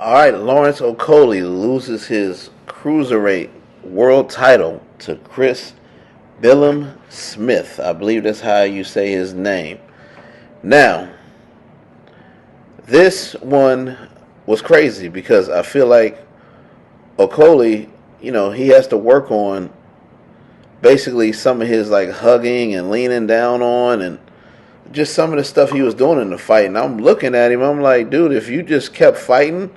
All right, Lawrence Okolie loses his cruiserweight world title to Chris Billam-Smith. I believe that's how you say his name. Now, this one was crazy because I feel like Okolie, he has to work on basically some of his like hugging and leaning down on and just some of the stuff he was doing in the fight. And I'm looking at him, I'm like, dude, if you just kept fighting,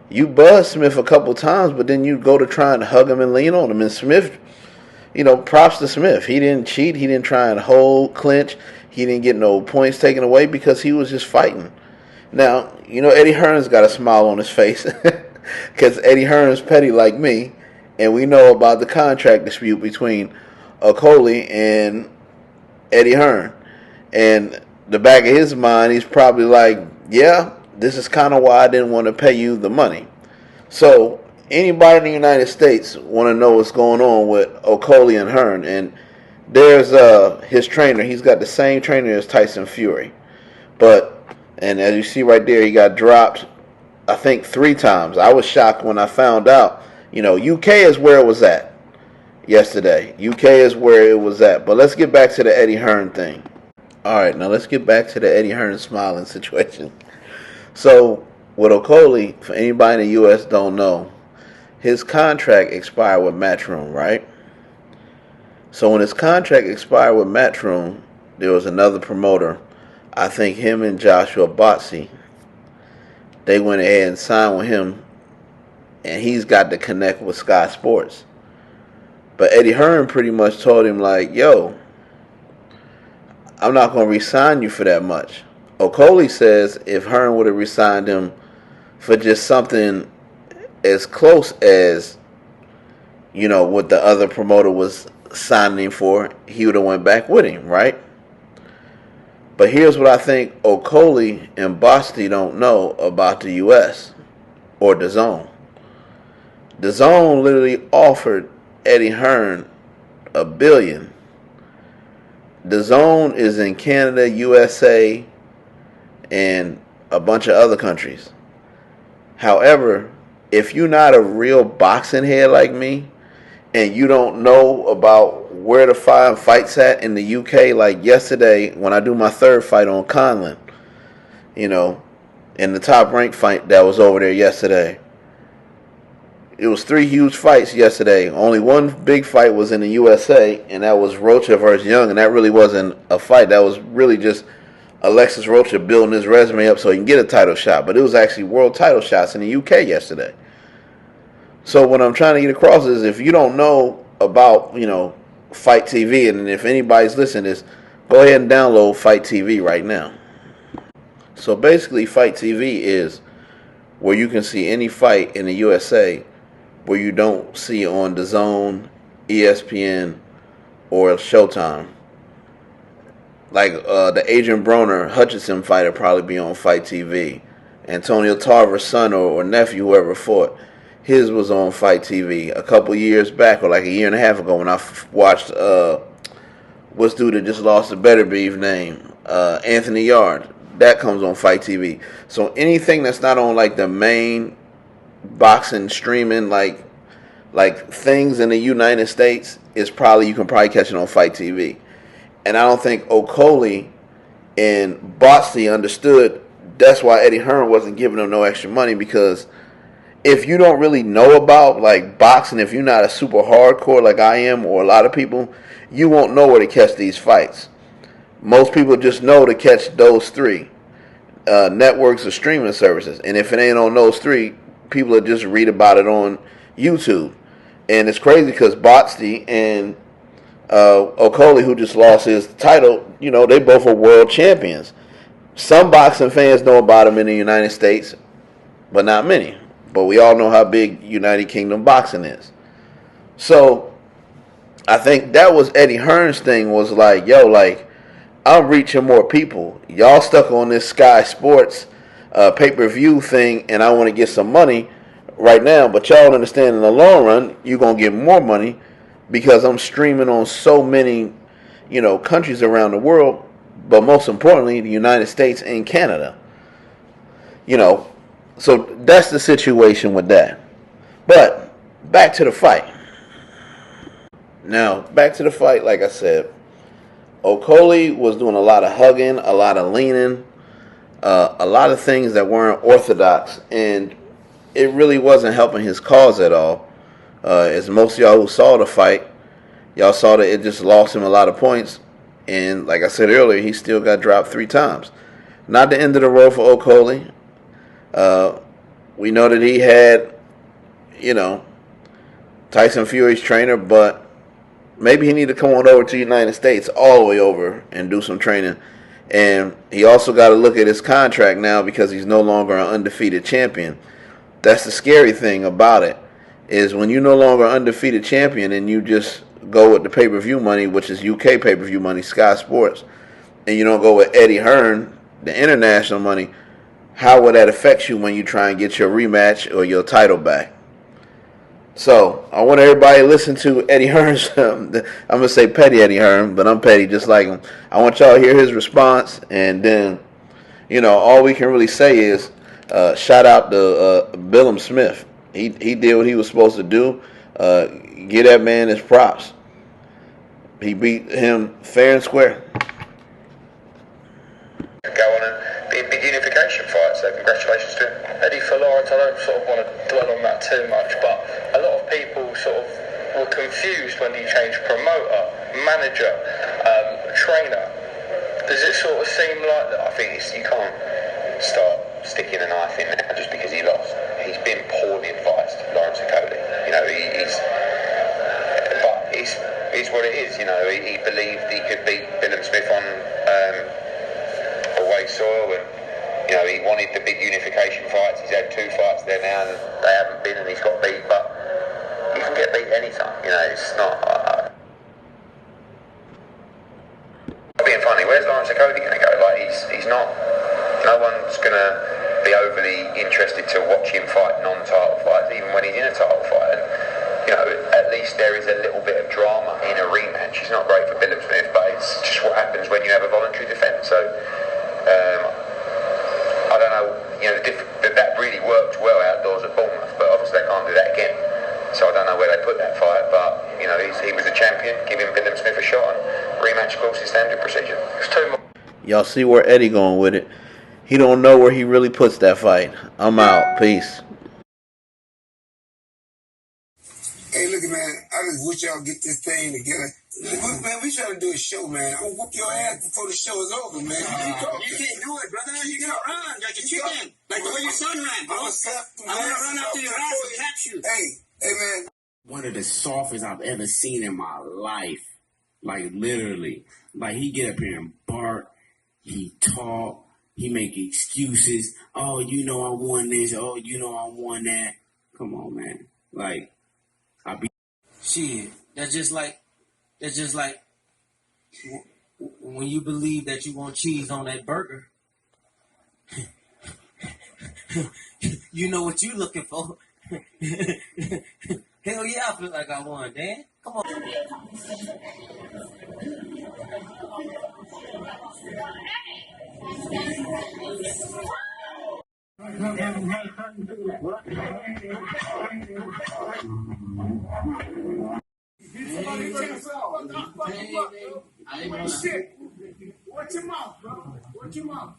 you buzzed Smith a couple times, but then you go to try and hug him and lean on him. And Smith, props to Smith. He didn't cheat. He didn't try and hold, clinch. He didn't get no points taken away because he was just fighting. Now, Eddie Hearn's got a smile on his face because Eddie Hearn's petty like me, and we know about the contract dispute between Okolie and Eddie Hearn. And the back of his mind, he's probably like, yeah, this is kind of why I didn't want to pay you the money. So anybody in the United States want to know what's going on with Okolie and Hearn. And there's his trainer. He's got the same trainer as Tyson Fury. And as you see right there, he got dropped, I think, 3 times. I was shocked when I found out. UK is where it was at yesterday. UK is where it was at. But let's get back to the Eddie Hearn thing. All right, now let's get back to the Eddie Hearn smiling situation. So, with Okolie, for anybody in the U.S. don't know, his contract expired with Matchroom, right? So when his contract expired with Matchroom, there was another promoter, I think him and Joshua Botsy, they went ahead and signed with him, and he's got to connect with Sky Sports. But Eddie Hearn pretty much told him, like, yo, I'm not going to re-sign you for that much. Okolie says if Hearn would have re-signed him for just something as close as, what the other promoter was signing him for, he would have went back with him, right? But here's what I think Okolie and Botsy don't know about the U.S. or DAZN. DAZN literally offered Eddie Hearn $1 billion. DAZN is in Canada, USA, and a bunch of other countries. However, if you're not a real boxing head like me, and you don't know about where to find fights at in the UK, like yesterday when I do my 3rd fight on Conlon, in the top ranked fight that was over there yesterday. It was 3 huge fights yesterday. Only one big fight was in the USA, and that was Rocha versus Young, and that really wasn't a fight. That was really just Alexis Rocha building his resume up so he can get a title shot. But it was actually world title shots in the UK yesterday. So what I'm trying to get across is if you don't know about, Fight TV, and if anybody's listening to this, go ahead and download Fight TV right now. So basically Fight TV is where you can see any fight in the USA where you don't see on DAZN, ESPN, or Showtime. Like the Adrian Broner Hutchinson fight will probably be on Fight TV. Antonio Tarver's son or nephew, whoever fought, his was on Fight TV a couple years back, or like a year and a half ago, when I watched what's dude that just lost the Better Beef name, Anthony Yard. That comes on Fight TV. So anything that's not on like the main boxing streaming like things in the United States is you can probably catch it on Fight TV. And I don't think Okolie and Botsy understood that's why Eddie Hearn wasn't giving them no extra money, because if you don't really know about like boxing, if you're not a super hardcore like I am or a lot of people, you won't know where to catch these fights. Most people just know to catch those 3 networks or streaming services. And if it ain't on those 3, people will just read about it on YouTube. And it's crazy because Botsy and Okolie, who just lost his title, they both are world champions. Some boxing fans know about him in the United States, but not many. But we all know how big United Kingdom boxing is. So I think that was Eddie Hearn's thing, was like, yo, like, I'm reaching more people. Y'all stuck on this Sky Sports pay-per-view thing, and I want to get some money right now. But y'all understand in the long run, you're going to get more money because I'm streaming on so many, countries around the world, but most importantly, the United States and Canada. So that's the situation with that. But back to the fight. Now, back to the fight, like I said, Okolie was doing a lot of hugging, a lot of leaning, a lot of things that weren't orthodox, and it really wasn't helping his cause at all. As most of y'all who saw the fight, y'all saw that it just lost him a lot of points, and like I said earlier, he still got dropped 3 times. Not the end of the road for Okolie. We know that he had, you know, Tyson Fury's trainer, but maybe he need to come on over to the United States, all the way over, and do some training. And he also got to look at his contract now because he's no longer an undefeated champion. That's the scary thing about it, is when you're no longer an undefeated champion and you just go with the pay-per-view money, which is UK pay-per-view money, Sky Sports, and you don't go with Eddie Hearn, the international money, how would that affect you when you try and get your rematch or your title back? So I want everybody to listen to Eddie Hearn's. I'm gonna say petty Eddie Hearn, but I'm petty just like him. I want y'all to hear his response, and then, all we can really say is shout out to Billam Smith. He did what he was supposed to do. Give that man his props. He beat him fair and square. Go on and be a big unification fight, so congratulations to him. Eddie, for Lawrence, I don't sort of want to dwell on that too much, but a lot of people sort of were confused when he changed promoter, manager, trainer. Does it sort of seem like that? I think you can't start sticking a knife in there just because he lost. He's been poorly advised, Lawrence Okolie. He's what it is. He believed he could beat Billam-Smith on away soil, and he wanted the big unification fights. He's had 2 fights there now, and they haven't been, and he's got beat. But you can get beat anytime. It's not. Being funny, where's Lawrence Okolie going to go? Like he's not. No one's going to be overly interested to watch him fight non-title fights, even when he's in a title fight. And, at least there is a little bit of drama in a rematch. It's not great for Billam-Smith, but it's just what happens when you have a voluntary defence. So I don't know. That really worked well outdoors at Bournemouth, but obviously they can't do that again. So I don't know where they put that fight, but he was a champion. Giving Billam-Smith a shot, and rematch, of course, is standard procedure. It's 2 more. Y'all see where Eddie going with it? He don't know where he really puts that fight. I'm out. Peace. Hey, look, man, I just wish y'all get this thing together. Look, man, we trying to do a show, man. I'm going to whoop your ass before the show is over, man. You can't do it, brother. You got to run like a chicken. Like the way your son ran, bro. I'm going to run after your ass and catch you. Hey, man. One of the softest I've ever seen in my life. Like, literally. Like, he get up here and bark. He talk. He make excuses. Oh, I won this. Oh, I won that. Come on, man. Like, shit. That's just like when you believe that you want cheese on that burger. You know what you looking for. Hell yeah, I feel like I won, Dan. Come on. Shit. Watch your mouth, bro. Watch your mouth.